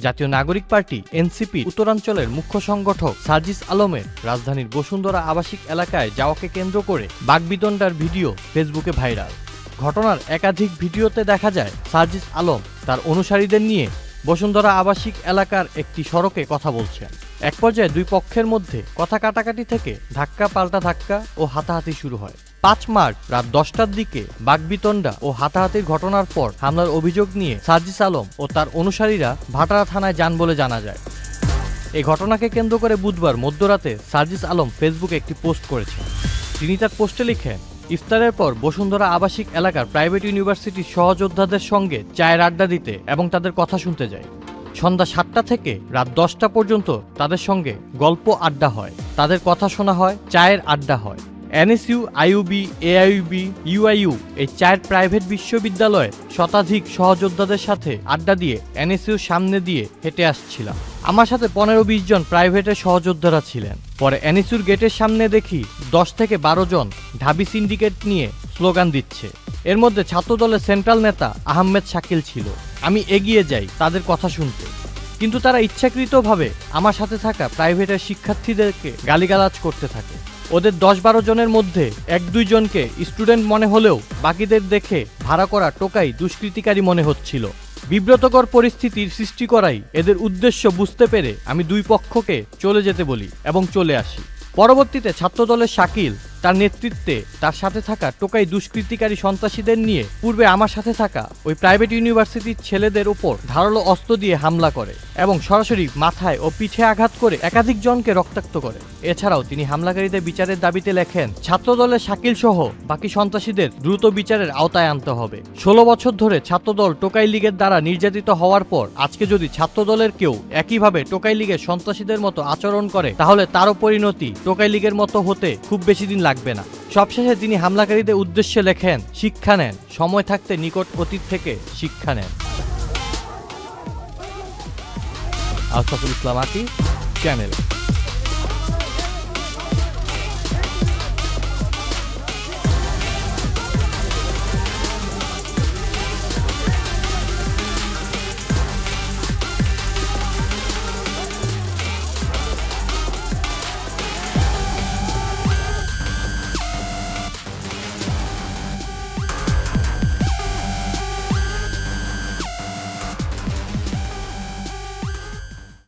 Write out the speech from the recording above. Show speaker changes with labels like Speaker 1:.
Speaker 1: জাতীয় নাগরিক party NCP উত্তরাঞ্চলের মুখ্য সংগঠক সার্জিস আলমের রাজধানীর বসুন্ধরা আবাসিক এলাকায় যাওয়াকে কেন্দ্র করে বাকবিতণ্ডার ভিডিও ফেসবুকে ভাইরাল। ঘটনার একাধিক ভিডিওতে দেখা যায় সার্জিস আলম তার অনুসারীদের নিয়ে বসুন্ধরা আবাসিক এলাকার একটি সড়কে কথা বলছেন। এক পর্যায়ে দুই পক্ষের মধ্যে কথা কাটাকাটি থেকে ধাক্কা পাল্টা ধাক্কা ও হাতাহাতি শুরু হয়। ৫ মার্চ রাত ১০টার দিকে বাকবিতণ্ডা ও হাতাহাতির ঘটনার পর হামলার অভিযোগ নিয়ে সার্জিস আলম ও তার অনুসারীরা ভাটারা থানায় যান বলে জানা যায়। এই ঘটনাকে কেন্দ্র করে বুধবার মধ্যরাতে সার্জিস আলম ফেসবুকে একটি পোস্ট করেছেন। তিনি তার পোস্টে লিখেন, ইফতারের পর বসুন্ধরা আবাসিক এলাকার প্রাইভেট ইউনিভার্সিটির সহযোদ্ধাদের সঙ্গে চায়ের আড্ডা দিতে এবং তাদের কথা শুনতে যাই। সন্ধ্যা ৭টা থেকে রাত ১০টা পর্যন্ত তাদের সঙ্গে গল্প আড্ডা হয়, তাদের কথা শোনা হয়, চায়ের আড্ডা হয়। এনএসইউ, আইইউবি, এআইইউবি, ইউআইইউ এই ৪ প্রাইভেট বিশ্ববিদ্যালয়ে শতাধিক সহযোদ্ধাদের সাথে আড্ডা দিয়ে এনএসইউর সামনে দিয়ে হেঁটে আসছিলাম। আমার সাথে ১৫-২০ জন প্রাইভেটের সহযোদ্ধারা ছিলেন। পরে এনএসইউর গেটের সামনে দেখি ১০ থেকে ১২ জন ঢাবি সিন্ডিকেট নিয়ে স্লোগান দিচ্ছে। এর মধ্যে ছাত্রদলের সেন্ট্রাল নেতা আহমেদ শাকিল ছিল। আমি এগিয়ে যাই তাদের কথা শুনতে, কিন্তু তারা ইচ্ছাকৃতভাবে আমার সাথে থাকা প্রাইভেটের শিক্ষার্থীদেরকে গালিগালাজ করতে থাকে। ওদের ১০-১২ জনের মধ্যে ১-২ জনকে স্টুডেন্ট মনে হলেও বাকিদের দেখে ভাড়া করা টোকাই দুষ্কৃতিকারী মনে হচ্ছিল। বিব্রতকর পরিস্থিতির সৃষ্টি করাই এদের উদ্দেশ্য বুঝতে পেরে আমি দুই পক্ষকে চলে যেতে বলি এবং চলে আসি। পরবর্তীতে ছাত্রদলের শাকিল তার নেতৃত্বে তার সাথে থাকা টোকাই দুষ্কৃতিকারী সন্ত্রাসীদের নিয়ে পূর্বে আমার সাথে থাকা ওই প্রাইভেট ইউনিভার্সিটির ছেলেদের উপর ধারালো অস্ত্র দিয়ে হামলা করে এবং সরাসরি মাথায় ও পিঠে আঘাত করে একাধিক জনকে রক্তাক্ত করে। এছাড়াও তিনি হামলাকারীদের বিচারের দাবিতে লেখেন, ছাত্রদলের শাকিল সহ বাকি সন্ত্রাসীদের দ্রুত বিচারের আওতায় আনতে হবে। ১৬ বছর ধরে ছাত্রদল টোকাই লীগের দ্বারা নির্যাতিত হওয়ার পর আজকে যদি ছাত্রদলের কেউ একইভাবে টোকাই লীগের সন্ত্রাসীদের মতো আচরণ করে, তাহলে তারও পরিণতি টোকাই লীগের মতো হতে খুব বেশি দিন লাগবে না। সবশেষে তিনি হামলাকারীদের উদ্দেশ্যে লেখেন, শিক্ষা নেন, সময় থাকতে নিকট অতীত থেকে শিক্ষা নেন। আশরাফুল ইসলাম আকি, চ্যানেল।